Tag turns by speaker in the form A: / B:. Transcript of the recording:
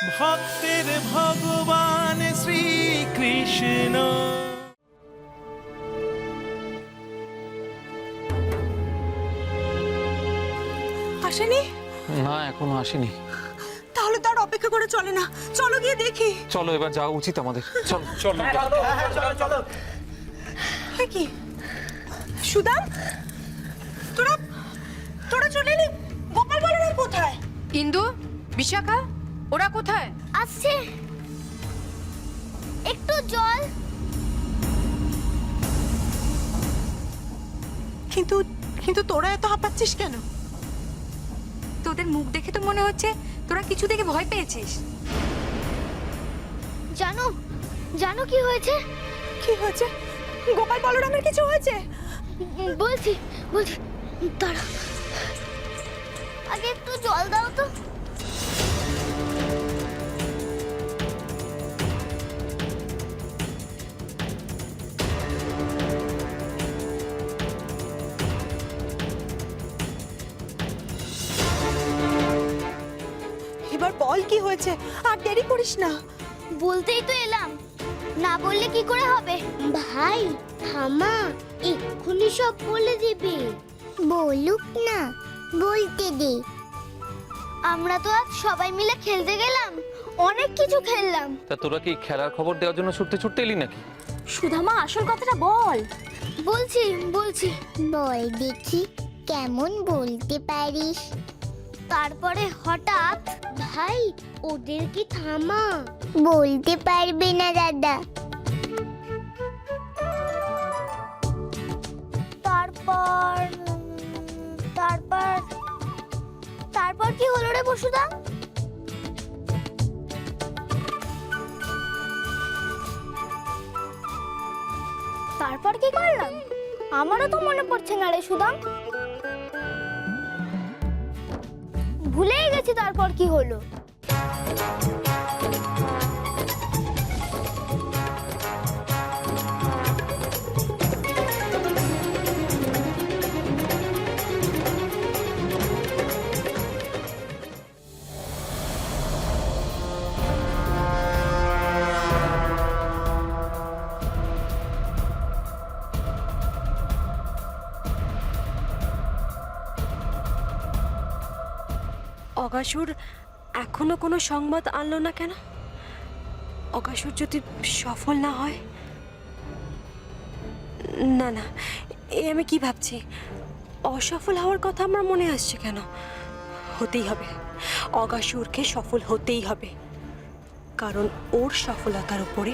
A: ভক্তের ভগবান শ্রীকৃষ্ণ।
B: আসেনি?
C: না, এখনো আসেনি।
B: তাহলে তার অপেক্ষা করে চলে না, চলো গিয়ে দেখি।
C: চলো, এবার যাওয়া উচিত আমাদের। চলো চলো।
B: কি সুদাম, তোরা তোরা চলে এলি? গোপাল বলরাম কোথায়?
D: ইন্দু, বিশাখা, ওরা কোথায়?
E: আসছে, একটু জল।
B: কিন্তু কিন্তু তোরা এত হাঁপাচ্ছিস কেন?
D: তোদের মুখ দেখে তো মনে হচ্ছে তোরা কিছু দেখে ভয় পেয়েছিস।
E: জানো জানো কি হয়েছে?
B: কি হয়েছে? গোপাল বলরামের কিছু হয়েছে?
E: বলছি বলছি, দাঁড়া, আগে একটু জল দাও তো।
B: এবার বল কি হয়েছে, আর দেরি করিস না।
E: বলতেই তো এলাম, না বললে কি করে হবে? ভাই থামা, এক্ষুনি সব বলে দিবে। বলুক না, বলতে দে। আমরা তো আজ সবাই মিলে খেলতে গেলাম, অনেক কিছু খেললাম।
C: তা তোরা কি খেলার খবর দেওয়ার জন্য ছুটতে ছুটতে এলি নাকি?
E: সুধামা, আসল কথাটা বল। বলছি বলছি। বল দেখি, কেমন বলতে পারিস? তারপরে হঠাৎ, ভাই ওদেরকে থামা। বলতে পারবে না দাদা। তারপর তারপর তারপর কি হলো রে বসুদা? তারপর কি করলাম আমারও তো মনে পড়ছে না রে সুদাম। ভুলেই গেছি তারপর কি হলো।
F: অগাসুর এখনো কোনো সংবাদ আনলো না কেন? অগাসুর যদি সফল না হয়, না না, এ আমি কি ভাবছি? অসফল হওয়ার কথা আমার মনে আসছে কেন? হতেই হবে, অগাসুরকে সফল হতেই হবে, কারণ ওর সফলতার উপরে